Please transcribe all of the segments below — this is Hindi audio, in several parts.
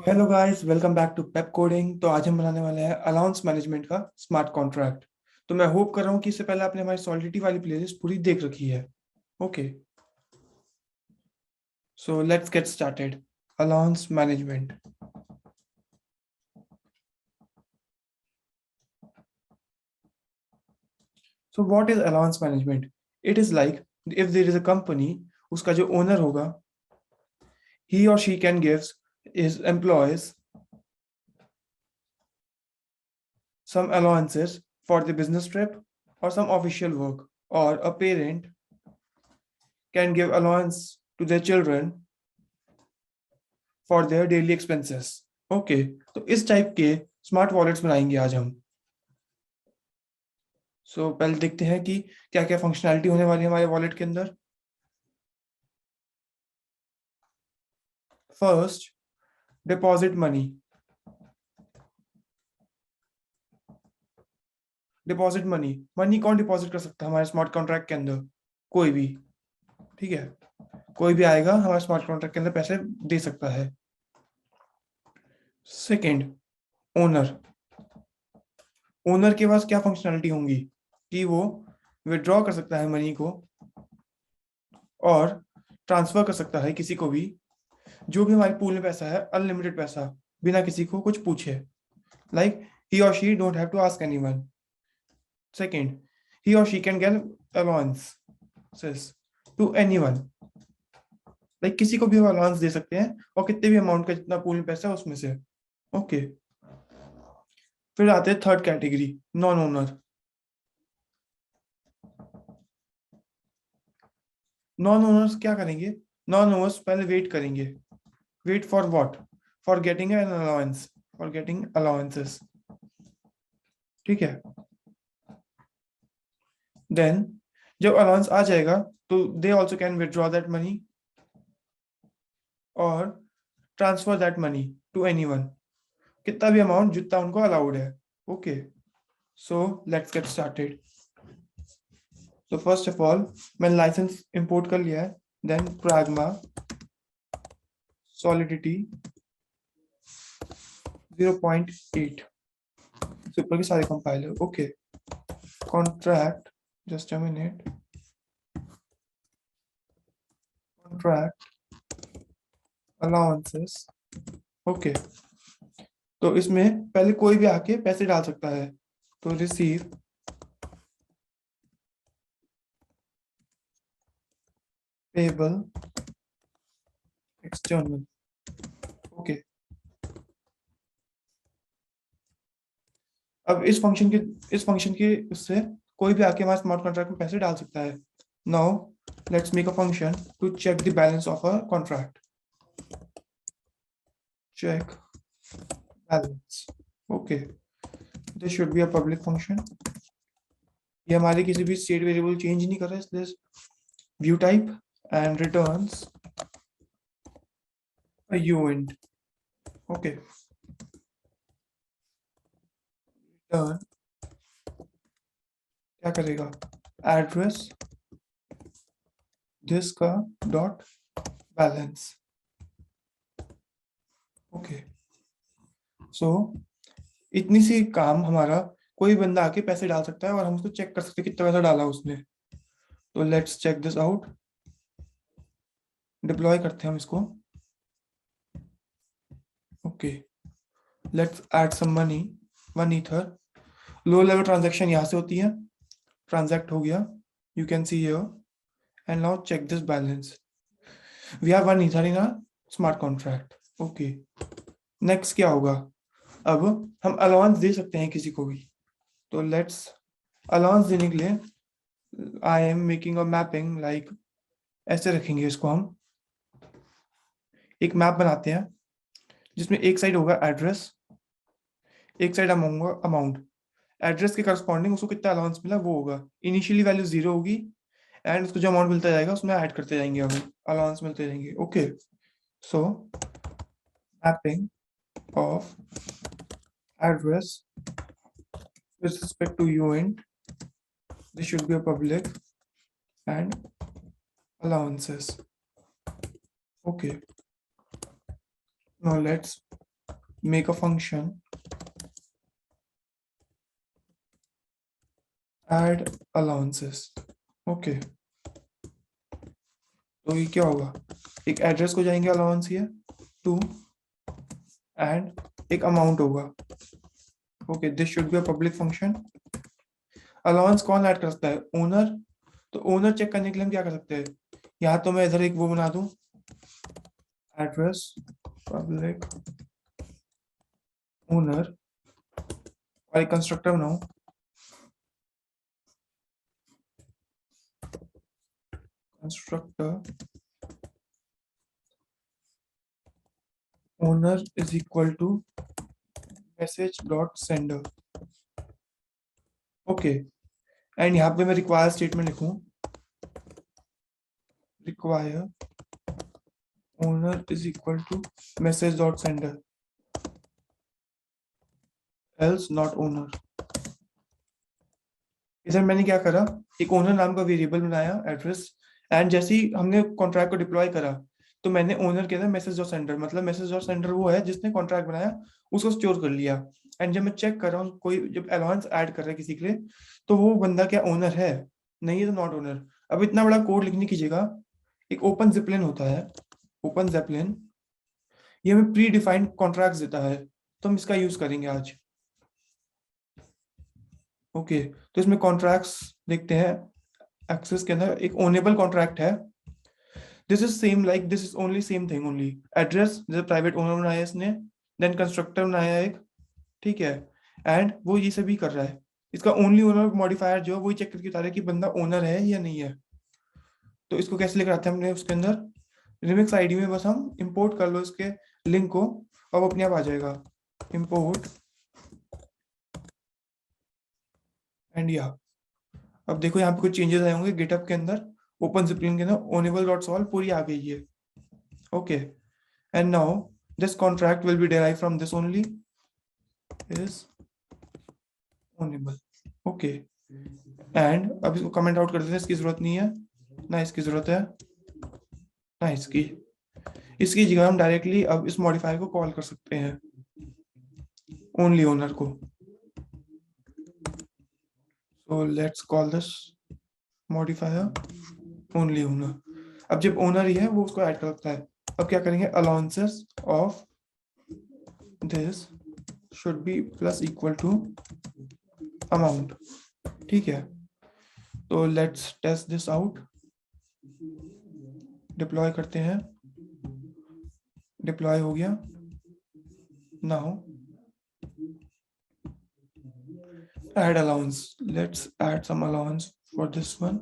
Hello guys, welcome back to Pepcoding. तो आज हम बनाने वाले हैं अलाउंस मैनेजमेंट का स्मार्ट कॉन्ट्रैक्ट। तो मैं होप कर रहा हूँ कि इससे पहले आपने हमारी सॉलिडिटी वाली प्लेलिस्ट पूरी देख रखी है। Okay, so let's get started. Allowance management. So what is allowance management? It is like if there is a company, उसका जो ओनर होगा, ही और she can gives his employees some allowances for the business trip or some official work, or a parent can give allowance to their children for their daily expenses. Okay, तो इस टाइप के स्मार्ट वॉलेट्स बनाएंगे आज हम। पहले देखते हैं कि क्या क्या फंक्शनैलिटी होने वाली है हमारे वॉलेट के अंदर। First, deposit money. Deposit money, money कौन डिपॉजिट कर सकता है हमारे स्मार्ट कॉन्ट्रैक्ट के अंदर? कोई भी। ठीक है, कोई भी आएगा हमारे स्मार्ट कॉन्ट्रैक्ट के अंदर पैसे दे सकता है। Second, owner. ओनर के पास क्या फंक्शनैलिटी होंगी कि वो विड्रॉ कर सकता है मनी को और ट्रांसफर कर सकता है किसी को भी। जो भी हमारे पूल में पैसा है, अनलिमिटेड पैसा, बिना किसी को कुछ पूछे। Like he or she don't have to ask anyone. Second, he or she can get allowances to anyone. Like किसी को भी हम अलाउंस दे सकते हैं और कितने भी अमाउंट का, जितना पूल में पैसा है उसमें से। ओके, फिर आते हैं third category, non owner. Non owners क्या करेंगे? नॉन ओनर्स पहले वेट करेंगे। Wait for what? For getting an allowance, for getting allowances. ठीक है, देन जब अलाउंस आ जाएगा तो they also can withdraw that money और transfer that money to anyone, कितना भी अमाउंट जितना उनको अलाउड है। Okay, so let's get started. तो फर्स्ट ऑफ ऑल मैंने लाइसेंस इंपोर्ट कर लिया है। देन प्राग्मा सॉलिडिटी 0.8 से ऊपर के सारे compiler. Okay, contract, just a minute, contract allowances. Okay, तो इसमें पहले कोई भी आके पैसे डाल सकता है। तो रिसीव पेबल एक्सटर्नल। ओके, अब इस फंक्शन के उससे कोई भी आके हमारे स्मार्ट कॉन्ट्रैक्ट में पैसे डाल सकता है। Now let's make a function to check the balance of a contract. Check balance. Okay, this should be a public function. ये हमारे किसी भी स्टेट वेरिएबल चेंज नहीं कर रहा है, इसलिए view type and returns a uint. Okay, return क्या करेगा? एड्रेस दिस का डॉट बैलेंस। ओके, सो इतनी सी काम हमारा, कोई बंदा आके पैसे डाल सकता है और हम उसको चेक कर सकते हैं कितना पैसा डाला उसने। तो let's check this out. Deploy करते हैं हम इसको। Okay, let's add some money, 1 ether. Low level transaction यहाँ से होती है। ट्रांजैक्ट हो गया, you can see here. And now check this balance. We have 1 ether in our smart contract. Okay, next क्या होगा? अब हम अलाउंस दे सकते हैं किसी को भी। तो लेट्स अलाउंस देने के लिए I am making a mapping, like ऐसे रखेंगे इसको हम। एक मैप बनाते हैं जिसमें एक साइड होगा एड्रेस, एक साइड अमाउंट। एड्रेस के करस्पॉन्डिंग उसको कितना अलाउंस मिला वो होगा। इनिशियली वैल्यू 0 होगी एंड उसको जो अमाउंट मिलता जाएगा उसमें ऐड करते जाएंगे, हमें अलाउंस मिलते जाएंगे। Okay, so mapping of address with respect to uint, this should be a public, and allowances. Okay, now let's make a function add allowances. Okay, तो ये क्या होगा, एक एड्रेस को जाएंगे अलाउंस ये टू, एंड एक अमाउंट होगा। Okay, this should be a public function. Allowance कौन ऐड कर सकता है, ओनर। तो ओनर चेक करने के लिए हम क्या कर सकते हैं, यहाँ तो मैं इधर एक वो बना दूं, एड्रेस पब्लिक ओनर, और एक कंस्ट्रक्टर बनाऊं, constructor owner is equal to message dot sender. Okay, and यहाँ पे मैं रिक्वायर स्टेटमेंट लिखूं, require owner is equal to message dot sender, else not owner. इधर मैंने क्या करा, एक ओनर नाम का वेरिएबल बनाया एड्रेस, एंड जैसे ही हमने कॉन्ट्रैक्ट को डिप्लॉय करा तो मैंने ओनर के अंदर मैसेज डॉट सेंडर, मतलब मैसेज डॉट सेंडर वो है जिसने कॉन्ट्रैक्ट बनाया, उसको स्टोर कर लिया। एंड जब मैं चेक कर रहा हूँ, कोई जब अलाउंस ऐड कर रहा है किसी के लिए, तो वो बंदा क्या ओनर है, नहीं है तो नॉट ओनर। अब इतना बड़ा कोड लिखने की जगह एक ओपन जिपलिन होता है, ओपन जेपलिन, ये हमें प्री डिफाइंड कॉन्ट्रैक्ट देता है, तो हम इसका यूज करेंगे आज। ओके, तो इसमें कॉन्ट्रैक्ट्स देखते हैं। एक्सेस के अंदर एक ओनेबल कॉन्ट्रैक्ट है, this is same like this is only same thing only, address जैसे प्राइवेट ओनर बनाया इसने, देन कंस्ट्रक्टर बनाया एक, ठीक है, एंड वो ये सभी कर रहा है। इसका ओनली ओनर मॉडिफायर जो है वही चेक करके बता रहा है कि बंदा ओनर है या नहीं है। तो इसको कैसे लेकर आते हैं हमने उसके अंदर, रिमिक्स आईडी में बस हम इंपोर्ट कर लो इसके लिंक को, और वो अपने आप आ जाएगा, इंपोर्ट एंड या। अब देखो यहाँ पे कुछ चेंजेस आए होंगे गिटहब के अंदर, ओपन जिपलिन के अंदर ओनेबल डॉट सॉल्व पूरी आ गई है। Okay, and now this contract will be derived from this only is ownable। Okay, and अब इसको कमेंट आउट कर देते हैं, इसकी जरूरत नहीं है ना, इसकी जरूरत है ना इसकी। इसकी जगह हम डायरेक्टली अब इस मॉडिफायर को कॉल कर सकते हैं, ओनली ओनर को। So let's call this modifier only owner. अब जब ओनर ही है वो उसको ऐड कर सकता है। अब क्या करेंगे, allowances of this should be plus equal to amount, ठीक है। तो let's test this out, deploy करते हैं, डिप्लॉय हो गया। Now add allowance, let's add some allowance for this one।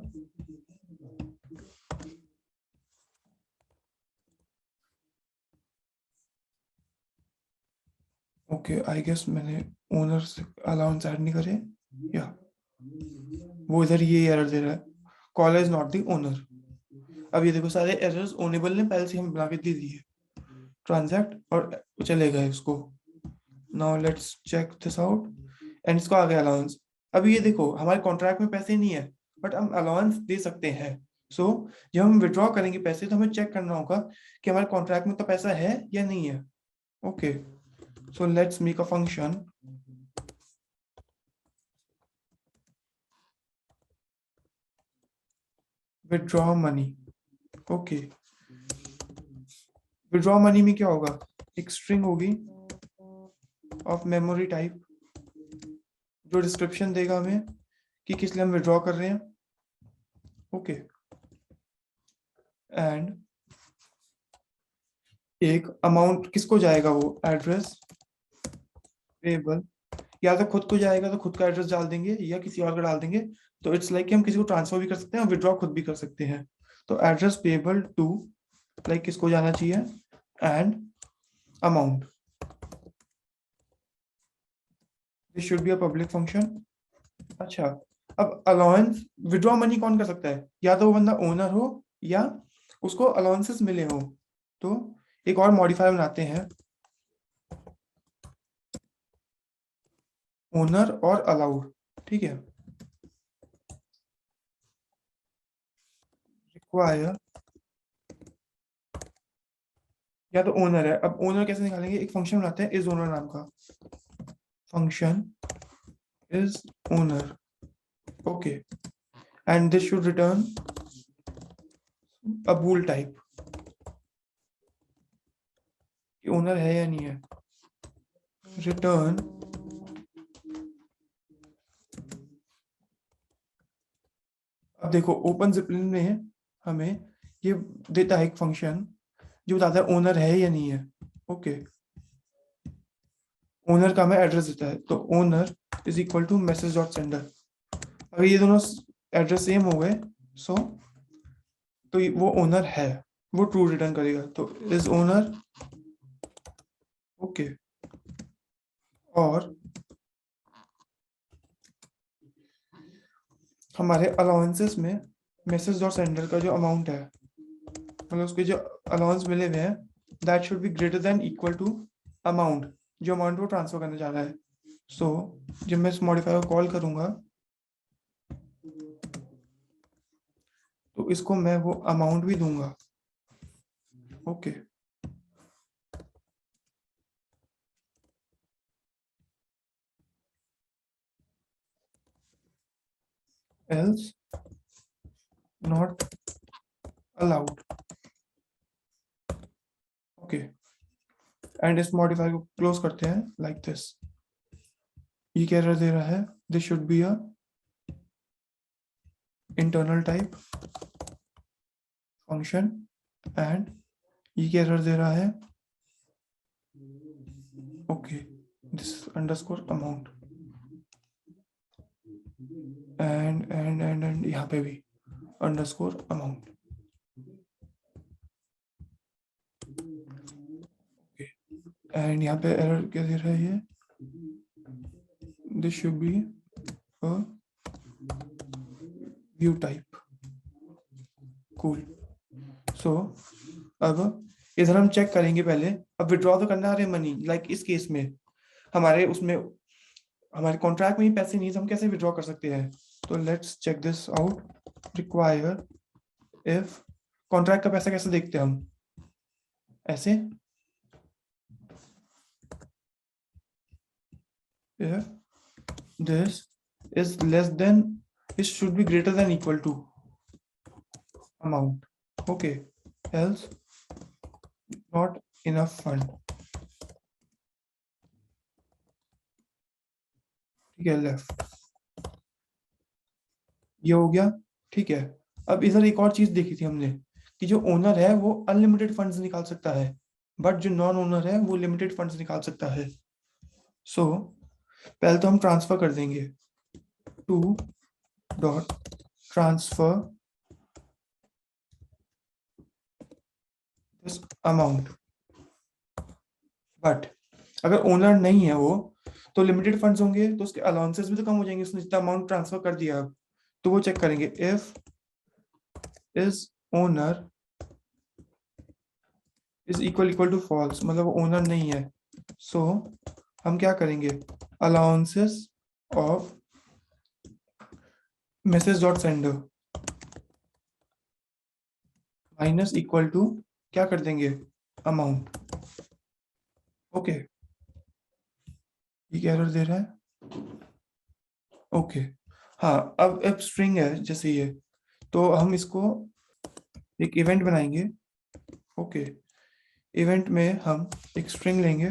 Okay, I guess मैंने ओनर से अलाउंस ऐड नहीं करे, या वो इधर ये एरर दे रहा है, call is not the owner. अब ये देखो सारे एरर्स ओनेबल ने पहले से हम बना के दे दिए, ट्रांजैक्ट और चले गए उसको। Now let's check this out, and इसको आ गया अलाउंस। अब ये देखो हमारे कॉन्ट्रैक्ट में पैसे नहीं है, बट हम अलाउंस दे सकते हैं। सो जब हम विड्रॉ करेंगे पैसे तो हमें चेक करना होगा कि हमारे कॉन्ट्रैक्ट में तो पैसा है या नहीं है। Okay, so let's make a function withdraw money। Okay, withdraw money में क्या होगा, एक स्ट्रिंग होगी ऑफ मेमोरी टाइप जो डिस्क्रिप्शन देगा हमें कि किस लिए हम विड्रॉ कर रहे हैं। ओके, एंड एक अमाउंट किसको जाएगा, वो एड्रेस पेबल, या तो खुद को जाएगा तो खुद का एड्रेस डाल देंगे या किसी और का डाल देंगे। तो इट्स लाइक हम किसी को ट्रांसफर भी कर सकते हैं और विड्रॉ खुद भी कर सकते हैं। तो एड्रेस पेबल टू लाइक किसको जाना चाहिए, and amount, this should be a public function. अच्छा, अब अलाउंस विड्रॉ मनी कौन कर सकता है, या तो वो बंदा ओनर हो या उसको अलाउंसेस मिले हो। तो एक और मॉडिफायर बनाते हैं, ओनर और अलाउड, ठीक है। रिक्वायर या तो ओनर है। अब ओनर कैसे निकालेंगे, एक फंक्शन बनाते हैं इज ओनर नाम का, function is owner, okay, and this should return a bool type, कि ओनर है या नहीं है। रिटर्न अब देखो ओपन जिपलिन में हमें ये देता है एक फंक्शन जो बताता है ओनर है या नहीं है, ओके। ओनर का हमें एड्रेस देता है, तो owner is equal to message dot sender. अगर ये दोनों एड्रेस सेम हो गए, सो तो वो ओनर है, वो ट्रू रिटर्न करेगा, तो इज ओनर, ओके। और हमारे अलाउंसेस में मैसेज डॉट सेंडर का जो अमाउंट है, मतलब उसके जो अलाउंस मिले हुए हैं, that should be greater than equal to amount, जो अमाउंट वो ट्रांसफर करने जा रहा है। सो जब मैं इस मॉडिफायर को कॉल करूंगा तो इसको मैं वो अमाउंट भी दूंगा, okay. Else not allowed, okay. And इस मॉडिफायर को क्लोज करते हैं लाइक दिस। ये क्या एरर दे रहा है, this should be a internal type function, and ये क्या एरर दे रहा है, okay, this underscore amount, and यहाँ पे भी अंडरस्कोर अमाउंट, ओके। एंड यहाँ पे एरर क्या दे रहा है ये, this should be a view type, cool. So अब इधर हम चेक करेंगे पहले, अब विड्रॉ तो करना है मनी, लाइक इस केस में हमारे उसमें हमारे कॉन्ट्रैक्ट में ही पैसे नहीं, तो हम कैसे विड्रॉ कर सकते हैं। तो let's check this out, require if, contract का पैसा कैसे देखते हैं हम, ऐसे, if this is less than, it should be greater than equal to amount, okay, else not enough fund, ठीक है, लेफ्ट, ये हो गया, ठीक है। अब इधर एक और चीज देखी थी हमने कि जो ओनर है वो अनलिमिटेड फंड्स निकाल सकता है, बट जो नॉन ओनर है वो लिमिटेड फंड्स निकाल सकता है। सो पहले तो हम ट्रांसफर कर देंगे, to dot transfer this amount, but अगर ओनर नहीं है वो, तो लिमिटेड फंड्स होंगे तो उसके अलाउंसेस भी तो कम हो जाएंगे, उसने जितना अमाउंट ट्रांसफर कर दिया अब, तो वो चेक करेंगे if is owner is equal to false, मतलब वो ओनर नहीं है। सो हम क्या करेंगे, allowances of message dot sender minus equal to, क्या कर देंगे, अमाउंट, ओके। ये क्या एरर दे रहा है, ओके। हाँ, अब स्ट्रिंग है जैसे ये, तो हम इसको एक इवेंट बनाएंगे, ओके। इवेंट में हम एक स्ट्रिंग लेंगे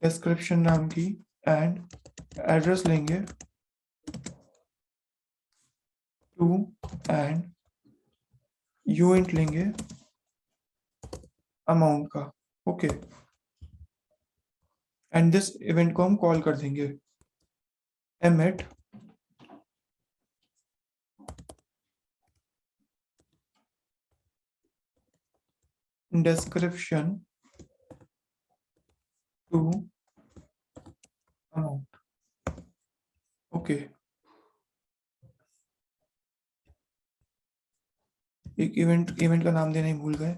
डिस्क्रिप्शन नाम की, एंड एड्रेस लेंगे टू, एंड यूएंट लेंगे अमाउंट का, ओके। एंड दिस इवेंट को हम कॉल कर देंगे emit description to amount, okay. एक इवेंट इवेंट का नाम देना ही भूल गए,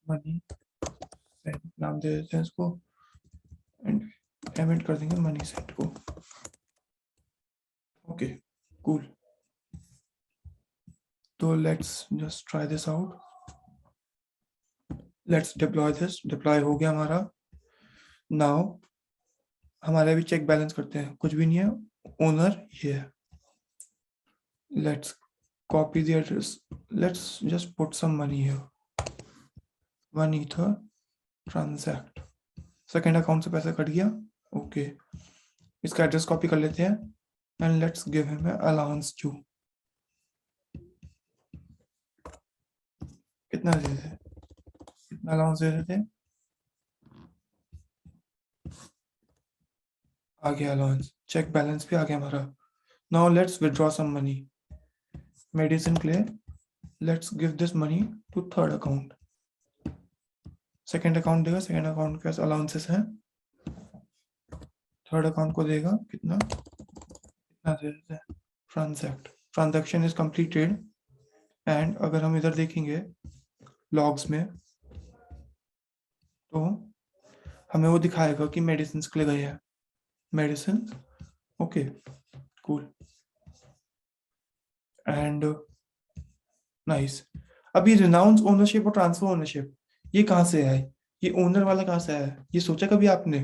मनी सेंट नाम दे देते हैं इसको, एंड एमिट कर देंगे मनी सेंट को, ओके, कूल। तो let's just try this out. Let's deploy this, deploy हो गया हमारा। नाउ हमारे अभी चेक बैलेंस करते हैं, कुछ भी नहीं है, ओनर ये है। Let's copy the address, let's just put some money here, 1 Ether, transact. Second account से पैसा कट गया, ओके। इसका एड्रेस कॉपी कर लेते हैं and let's give him allowance to. कितना दे देते, कितना अलाउंस दे देते, आ गया अलाउंस, चेक बैलेंस भी आ गया हमारा। Now let's withdraw some money, medicine के लिए let's give this money to third account. Second account देगा, सेकेंड अकाउंट के पास अलाउंसेस हैं, थर्ड अकाउंट को देगा कितना, कितना दे देते हैं, transact, transaction is completed. And अगर हम इधर देखेंगे लॉग्स में तो हमें वो दिखाएगा कि मेडिसिन के लिए गए हैं, medicine, okay cool and nice. अभी रिनाउंस ओनरशिप और ट्रांसफर ओनरशिप ये कहाँ से है, ये ओनर वाला कहाँ से है, ये सोचा कभी आपने?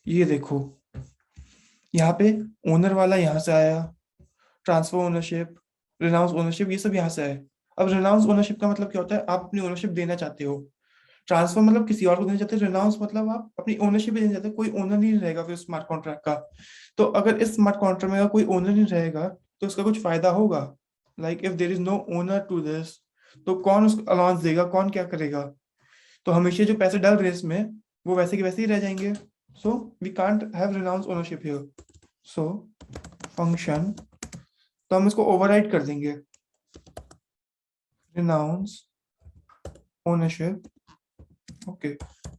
ये देखो यहाँ पे ओनर वाला यहाँ से आया, ट्रांसफर ओनरशिप, रिनाउंस ओनरशिप, ये सब यहाँ से है। अब रिनाउंस ओनरशिप का मतलब क्या होता है, आप अपनी ओनरशिप देना चाहते हो, ट्रांसफर मतलब किसी और को देना चाहते हो, रिनाउंस मतलब आप अपनी ओनरशिप भी देना चाहते हो, कोई ओनर नहीं रहेगा फिर स्मार्ट कॉन्ट्रैक्ट का। तो अगर इस स्मार्ट कॉन्ट्रैक्ट में अगर कोई ओनर नहीं रहेगा तो उसका कुछ फायदा होगा, like if there is no owner to this, तो कौन उसको अलाउंस देगा, कौन क्या करेगा? तो हमेशा जो पैसे डल रहे इसमें वो वैसे के वैसे ही रह जाएंगे। So we can't have renounce ownership here. So function, तो हम इसको ओवरराइड कर देंगे, renounce ownership, okay,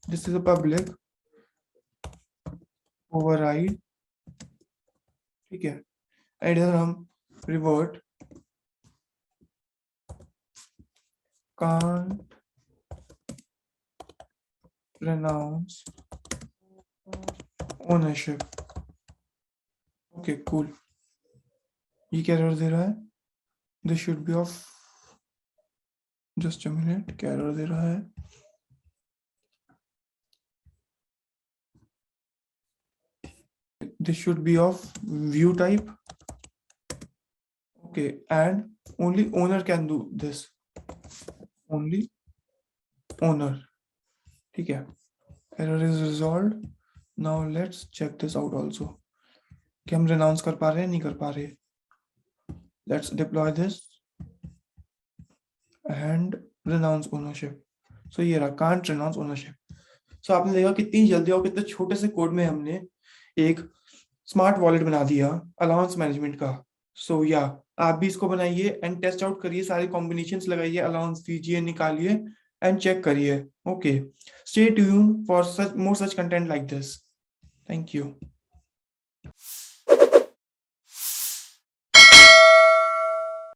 this is a public override, ठीक है। इधर हम revert can't renounce ownership, okay cool। ये क्या एरर दे रहा है, this should be of, just a minute, क्या एरर दे रहा है, this should be of view type, okay, and only owner can do this, only owner, ठीक है। error is resolved। now let's check this out also कि हम renounce कर पा रहे हैं नहीं कर पा रहे। let's deploy this and renounce ownership। so ये रहा can't renounce ownership। so आपने देखा कितनी जल्दी और कितने छोटे से कोड में हमने एक स्मार्ट वॉलेट बना दिया अलाउंस मैनेजमेंट का। सो या आप भी इसको बनाइए एंड टेस्ट आउट करिए, सारे कॉम्बिनेशंस लगाइए, अलाउंस दीजिए, निकालिए एंड चेक करिए। Okay, stay tuned for such more such content like this. Thank you.